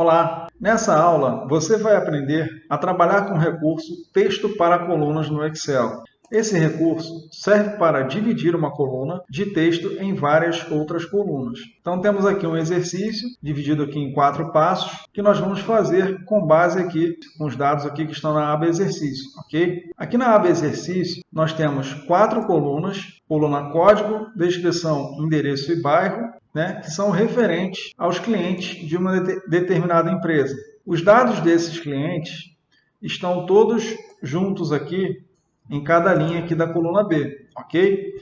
Olá! Nessa aula, você vai aprender a trabalhar com o recurso Texto para Colunas no Excel. Esse recurso serve para dividir uma coluna de texto em várias outras colunas. Então, temos aqui um exercício dividido aqui em 4 passos que nós vamos fazer com base aqui com os dados aqui que estão na aba Exercício, ok? Aqui na aba Exercício, nós temos 4 colunas, coluna Código, Descrição, Endereço e Bairro, que são referentes aos clientes de uma determinada empresa. Os dados desses clientes estão todos juntos aqui em cada linha aqui da coluna B, ok?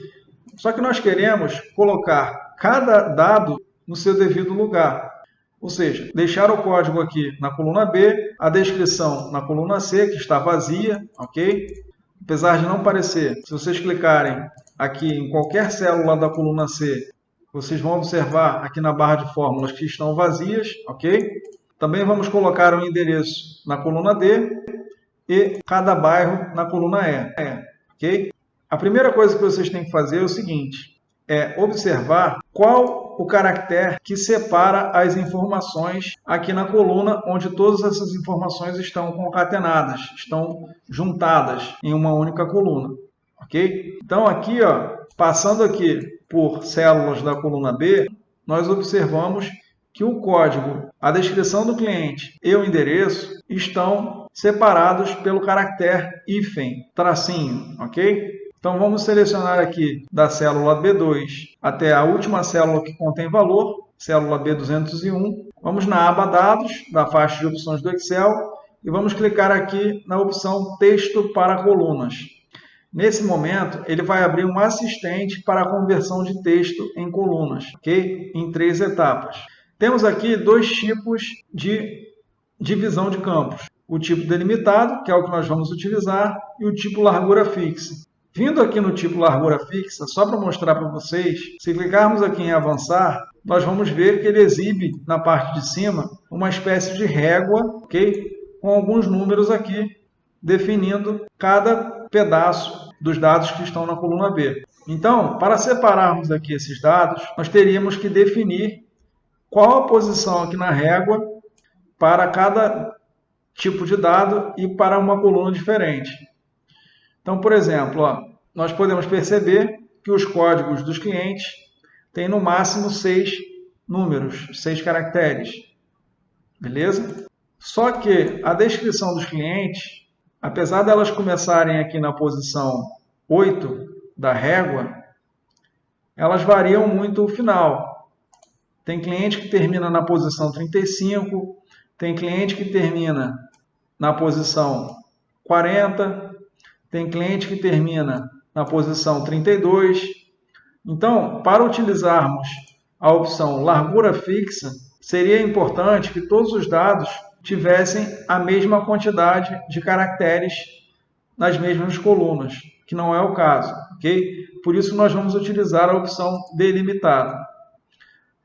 Só que nós queremos colocar cada dado no seu devido lugar. Ou seja, deixar o código aqui na coluna B, a descrição na coluna C, que está vazia, ok? Apesar de não parecer, se vocês clicarem aqui em qualquer célula da coluna C, vocês vão observar aqui na barra de fórmulas que estão vazias, ok? Também vamos colocar o endereço na coluna D e cada bairro na coluna E, ok? A primeira coisa que vocês têm que fazer é o seguinte, é observar qual o caractere que separa as informações aqui na coluna, onde todas essas informações estão concatenadas, estão juntadas em uma única coluna, ok? Então aqui, passando aqui por células da coluna B, nós observamos que o código, a descrição do cliente e o endereço estão separados pelo caractere hífen, tracinho, ok? Então vamos selecionar aqui da célula B2 até a última célula que contém valor, célula B201. Vamos na aba Dados, da faixa de opções do Excel, e vamos clicar aqui na opção Texto para Colunas. Nesse momento, ele vai abrir um assistente para a conversão de texto em colunas, ok? Em 3 etapas. Temos aqui 2 tipos de divisão de campos. O tipo delimitado, que é o que nós vamos utilizar, e o tipo largura fixa. Vindo aqui no tipo largura fixa, só para mostrar para vocês, se clicarmos aqui em avançar, nós vamos ver que ele exibe na parte de cima uma espécie de régua, ok? Com alguns números aqui, definindo cada pedaço dos dados que estão na coluna B. Então, para separarmos aqui esses dados, nós teríamos que definir qual a posição aqui na régua para cada tipo de dado e para uma coluna diferente. Então, por exemplo, nós podemos perceber que os códigos dos clientes têm no máximo 6 números, 6 caracteres. Beleza? Só que a descrição dos clientes, apesar delas começarem aqui na posição 8 da régua, elas variam muito o final. Tem cliente que termina na posição 35, tem cliente que termina na posição 40, tem cliente que termina na posição 32. Então, para utilizarmos a opção largura fixa, seria importante que todos os dados tivessem a mesma quantidade de caracteres nas mesmas colunas, que não é o caso, ok? Por isso, nós vamos utilizar a opção delimitado.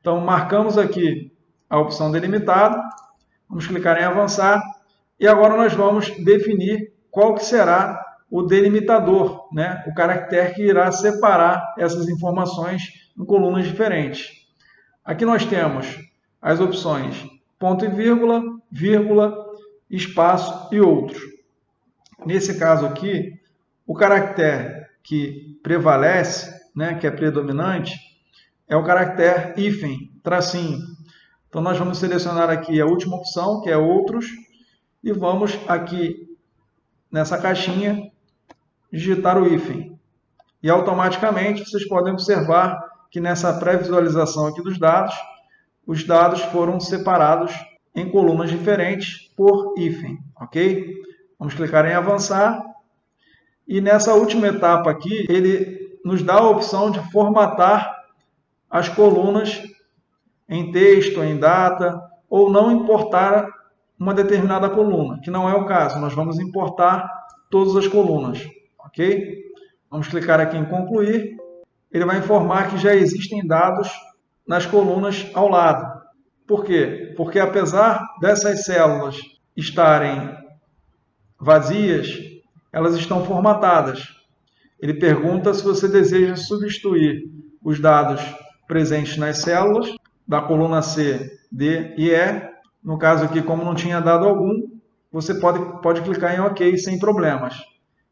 Então, marcamos aqui a opção delimitado, vamos clicar em avançar, e agora nós vamos definir qual que será o delimitador, o caractere que irá separar essas informações em colunas diferentes. Aqui nós temos as opções ponto e vírgula, espaço e outros. Nesse caso aqui, o caractere que prevalece, que é predominante, é o caractere hífen, tracinho. Então, nós vamos selecionar aqui a última opção, que é outros, e vamos aqui nessa caixinha digitar o hífen. E automaticamente vocês podem observar que nessa pré-visualização aqui dos dados, os dados foram separados em colunas diferentes por hífen, ok? Vamos clicar em avançar. E nessa última etapa aqui, ele nos dá a opção de formatar as colunas em texto, em data, ou não importar uma determinada coluna, que não é o caso. Nós vamos importar todas as colunas, ok? Vamos clicar aqui em concluir. Ele vai informar que já existem dados nas colunas ao lado. Por quê? Porque apesar dessas células estarem vazias, elas estão formatadas. Ele pergunta se você deseja substituir os dados presentes nas células da coluna C, D e E No caso aqui, como não tinha dado algum, você pode clicar em OK sem problemas.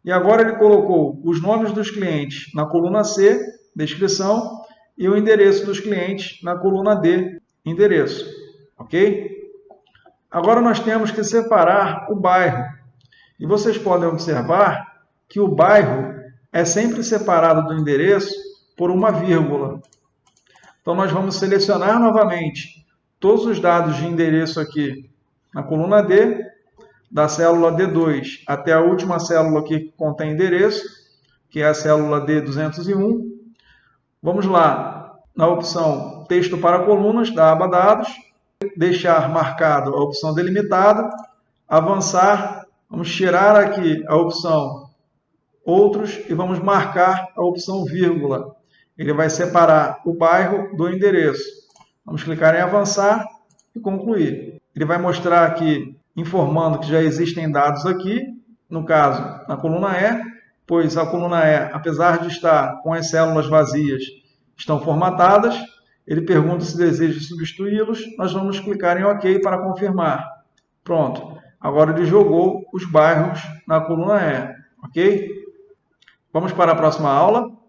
E agora ele colocou os nomes dos clientes na coluna C, descrição, e o endereço dos clientes na coluna D, endereço. Ok? Agora nós temos que separar o bairro. E vocês podem observar que o bairro é sempre separado do endereço por uma vírgula. Então nós vamos selecionar novamente todos os dados de endereço aqui na coluna D, da célula D2 até a última célula aqui que contém endereço, que é a célula D201. Vamos lá, na opção Texto para colunas, da aba Dados, deixar marcado a opção Delimitada, avançar, vamos tirar aqui a opção Outros e vamos marcar a opção Vírgula. Ele vai separar o bairro do endereço. Vamos clicar em Avançar e Concluir. Ele vai mostrar aqui, informando que já existem dados aqui, no caso, na coluna E, pois a coluna E, apesar de estar com as células vazias, estão formatadas. Ele pergunta se deseja substituí-los. Nós vamos clicar em OK para confirmar. Pronto. Agora ele jogou os bairros na coluna E. Ok? Vamos para a próxima aula.